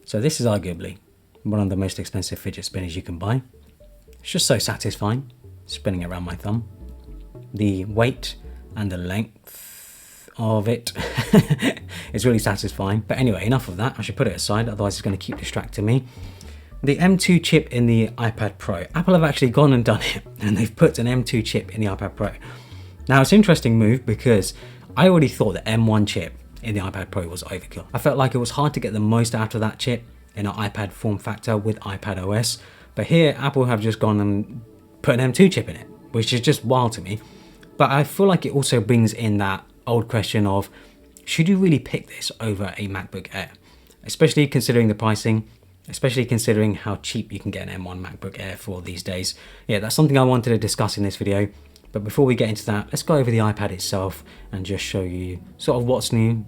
So this is arguably one of the most expensive fidget spinners you can buy. It's just so satisfying, spinning it around my thumb. The weight and the length of it is really satisfying. But anyway, enough of that. I should put it aside, otherwise it's going to keep distracting me. The M2 chip in the iPad Pro. Apple have actually gone and done it, and they've put an M2 chip in the iPad Pro. Now it's an interesting move because I already thought the M1 chip in the iPad Pro was overkill. I felt like it was hard to get the most out of that chip in an iPad form factor with iPad OS. But here, Apple have just gone and put an M2 chip in it, which is just wild to me. But I feel like it also brings in that old question of, should you really pick this over a MacBook Air? Especially considering the pricing, especially considering how cheap you can get an M1 MacBook Air for these days. Yeah, that's something I wanted to discuss in this video. But before we get into that, let's go over the iPad itself and just show you sort of what's new.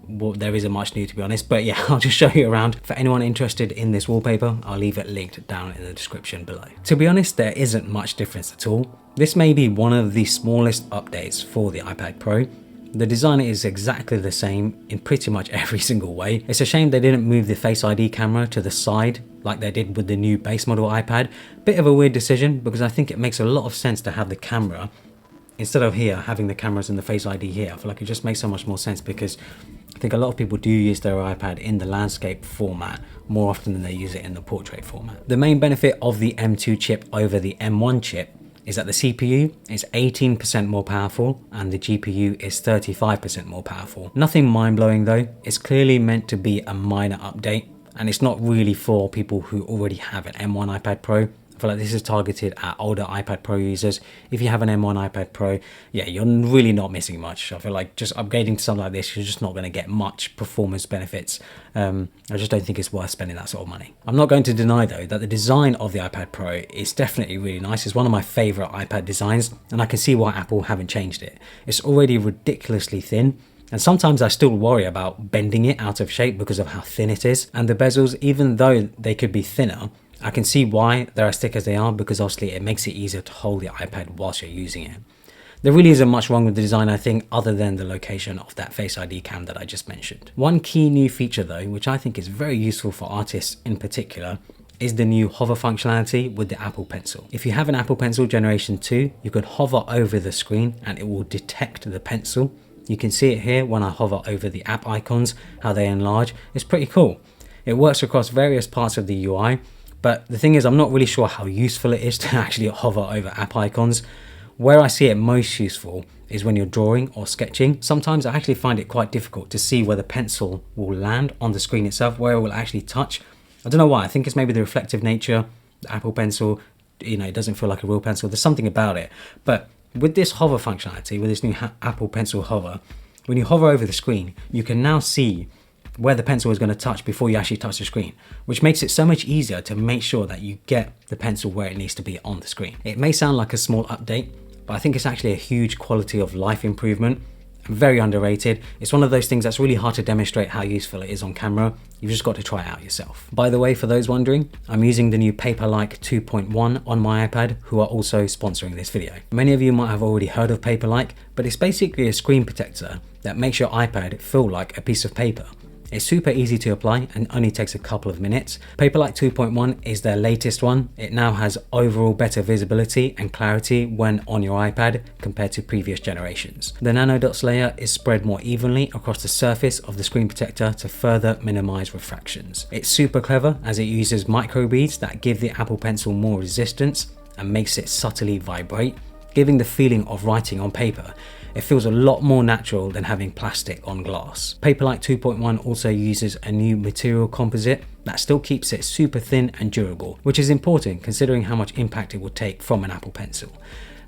Well, there isn't much new to be honest, but yeah, I'll just show you around. For anyone interested in this wallpaper, I'll leave it linked down in the description below. To be honest, there isn't much difference at all. This may be one of the smallest updates for the iPad Pro. The design is exactly the same in pretty much every single way. It's a shame they didn't move the Face ID camera to the side like they did with the new base model iPad. Bit of a weird decision because I think it makes a lot of sense to have the camera instead of here having the cameras and the Face ID here. I feel like it just makes so much more sense because I think a lot of people do use their iPad in the landscape format more often than they use it in the portrait format. The main benefit of the M2 chip over the M1 chip is that the CPU is 18% more powerful and the GPU is 35% more powerful. Nothing mind-blowing though, it's clearly meant to be a minor update and it's not really for people who already have an M1 iPad Pro. I feel like this is targeted at older iPad Pro users. If you have an M1 iPad Pro, yeah, you're really not missing much. I feel like just upgrading to something like this, you're just not going to get much performance benefits. I just don't think it's worth spending that sort of money. I'm not going to deny though that the design of the iPad Pro is definitely really nice. It's one of my favorite iPad designs and I can see why Apple haven't changed it. It's already ridiculously thin. And sometimes I still worry about bending it out of shape because of how thin it is. And the bezels, even though they could be thinner, I can see why they're as thick as they are because obviously it makes it easier to hold the iPad whilst you're using it. There really isn't much wrong with the design, I think, other than the location of that Face ID cam that I just mentioned. One key new feature though, which I think is very useful for artists in particular, is the new hover functionality with the Apple Pencil. If you have an Apple Pencil Generation 2, you can hover over the screen and it will detect the pencil. You can see it here when I hover over the app icons, how they enlarge. It's pretty cool. It works across various parts of the UI. But the thing is, I'm not really sure how useful it is to actually hover over app icons. Where I see it most useful is when you're drawing or sketching. Sometimes I actually find it quite difficult to see where the pencil will land on the screen itself, where it will actually touch. I don't know why. I think it's maybe the reflective nature. The Apple Pencil, you know, it doesn't feel like a real pencil. There's something about it. But with this hover functionality, with this new Apple Pencil hover, when you hover over the screen, you can now see where the pencil is going to touch before you actually touch the screen, which makes it so much easier to make sure that you get the pencil where it needs to be on the screen. It may sound like a small update, but I think it's actually a huge quality of life improvement. Very underrated. It's one of those things that's really hard to demonstrate how useful it is on camera. You've just got to try it out yourself. By the way, for those wondering, I'm using the new Paperlike 2.1 on my iPad, who are also sponsoring this video. Many of you might have already heard of Paperlike, but it's basically a screen protector that makes your iPad feel like a piece of paper. It's super easy to apply and only takes a couple of minutes. Paperlike 2.1 is their latest one. It now has overall better visibility and clarity when on your iPad compared to previous generations. The nanodots layer is spread more evenly across the surface of the screen protector to further minimize refractions. It's super clever as it uses microbeads that give the Apple Pencil more resistance and makes it subtly vibrate, giving the feeling of writing on paper. It feels a lot more natural than having plastic on glass. Paperlike 2.1 also uses a new material composite that still keeps it super thin and durable, which is important considering how much impact it will take from an Apple Pencil.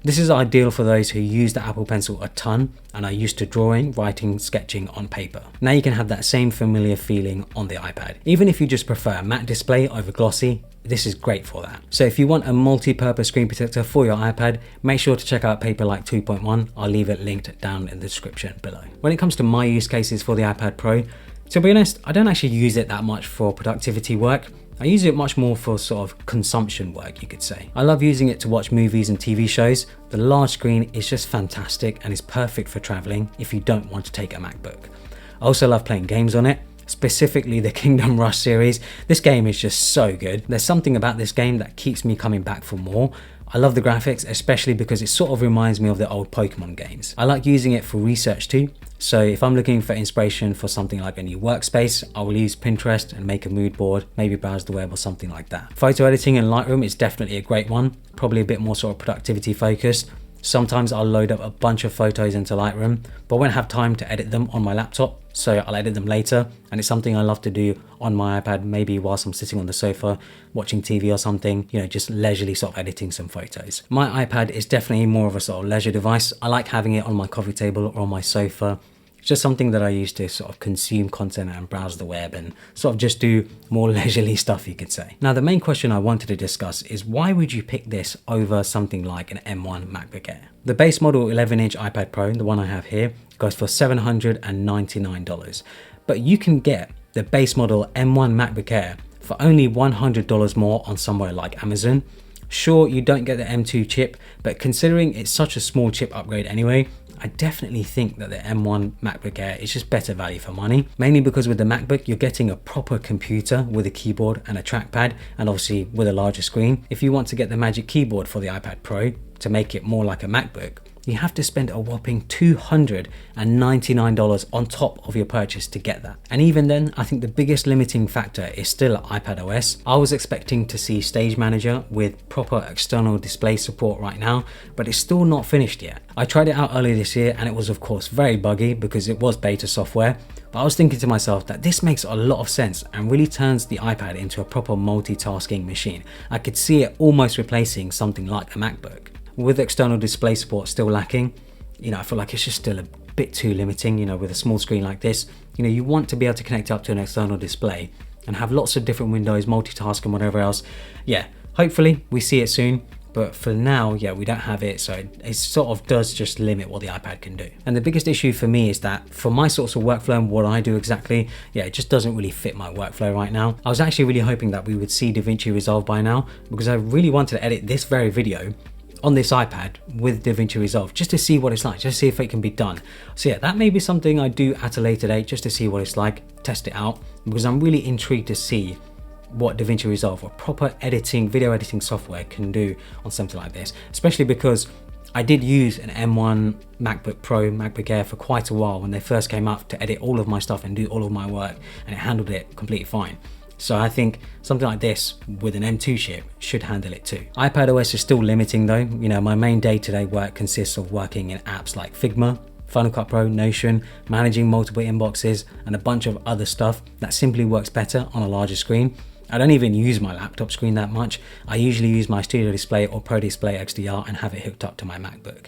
This is ideal for those who use the Apple Pencil a ton and are used to drawing, writing, sketching on paper. Now you can have that same familiar feeling on the iPad. Even if you just prefer a matte display over glossy, this is great for that. So if you want a multi-purpose screen protector for your iPad, make sure to check out Paperlike 2.1. I'll leave it linked down in the description below. When it comes to my use cases for the iPad Pro, to be honest, I don't actually use it that much for productivity work. I use it much more for sort of consumption work, you could say. I love using it to watch movies and TV shows. The large screen is just fantastic and is perfect for traveling if you don't want to take a MacBook. I also love playing games on it. specifically the Kingdom Rush series. This game is just so good. There's something about this game that keeps me coming back for more. I love the graphics, especially because it sort of reminds me of the old Pokemon games. I like using it for research too. So if I'm looking for inspiration for something like a new workspace, I will use Pinterest and make a mood board, maybe browse the web or something like that. Photo editing in Lightroom is definitely a great one, probably a bit more sort of productivity focused. Sometimes I'll load up a bunch of photos into Lightroom, but I won't have time to edit them on my laptop, so I'll edit them later. And it's something I love to do on my iPad, maybe whilst I'm sitting on the sofa watching TV or something, you know, just leisurely sort of editing some photos. My iPad is definitely more of a sort of leisure device. I like having it on my coffee table or on my sofa. It's just something that I use to sort of consume content and browse the web and sort of just do more leisurely stuff, you could say. Now, the main question I wanted to discuss is why would you pick this over something like an M1 MacBook Air? The base model 11-inch iPad Pro, the one I have here, goes for $799. But you can get the base model M1 MacBook Air for only $100 more on somewhere like Amazon. Sure, you don't get the M2 chip, but considering it's such a small chip upgrade anyway, I definitely think that the M1 MacBook Air is just better value for money, mainly because with the MacBook, you're getting a proper computer with a keyboard and a trackpad, and obviously with a larger screen. If you want to get the Magic Keyboard for the iPad Pro to make it more like a MacBook, you have to spend a whopping $299 on top of your purchase to get that. And even then, I think the biggest limiting factor is still iPadOS. I was expecting to see Stage Manager with proper external display support right now, but it's still not finished yet. I tried it out earlier this year and it was of course very buggy because it was beta software, but I was thinking to myself that this makes a lot of sense and really turns the iPad into a proper multitasking machine. I could see it almost replacing something like a MacBook. With external display support still lacking, you know, I feel like it's just still a bit too limiting, you know, with a small screen like this. You know, you want to be able to connect up to an external display and have lots of different windows, multitask and whatever else. Yeah, hopefully we see it soon. But for now, yeah, we don't have it, so it sort of does just limit what the iPad can do. And the biggest issue for me is that for my sorts of workflow and what I do exactly, yeah, it just doesn't really fit my workflow right now. I was actually really hoping that we would see DaVinci Resolve by now because I really wanted to edit this very video on this iPad with DaVinci Resolve just to see what it's like, just to see if it can be done. So yeah, that may be something I do at a later date just to see what it's like, test it out, because I'm really intrigued to see what DaVinci Resolve or proper editing, video editing software can do on something like this, especially because I did use an M1 MacBook Pro, MacBook Air for quite a while when they first came up to edit all of my stuff and do all of my work, and it handled it completely fine. So I think something like this with an M2 chip should handle it too. iPadOS is still limiting though. You know, my main day-to-day work consists of working in apps like Figma, Final Cut Pro, Notion, managing multiple inboxes, and a bunch of other stuff that simply works better on a larger screen. I don't even use my laptop screen that much. I usually use my Studio Display or Pro Display XDR and have it hooked up to my MacBook.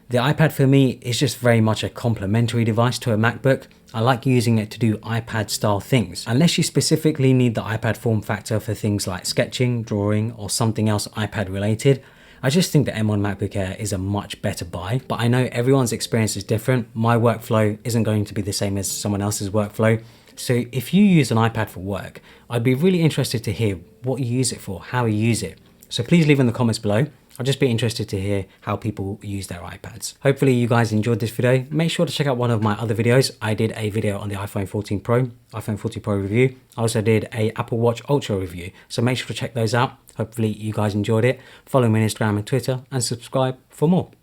The iPad for me is just very much a complementary device to a MacBook. I like using it to do iPad style things. Unless you specifically need the iPad form factor for things like sketching, drawing, or something else iPad related, I just think the M1 MacBook Air is a much better buy, but I know everyone's experience is different. My workflow isn't going to be the same as someone else's workflow. So if you use an iPad for work, I'd be really interested to hear what you use it for, how you use it. So please leave in the comments below. I'll just be interested to hear how people use their iPads. Hopefully you guys enjoyed this video. Make sure to check out one of my other videos. I did a video on the iPhone 14 Pro, iPhone 14 Pro review. I also did a Apple Watch Ultra review. So make sure to check those out. Hopefully you guys enjoyed it. Follow me on Instagram and Twitter and subscribe for more.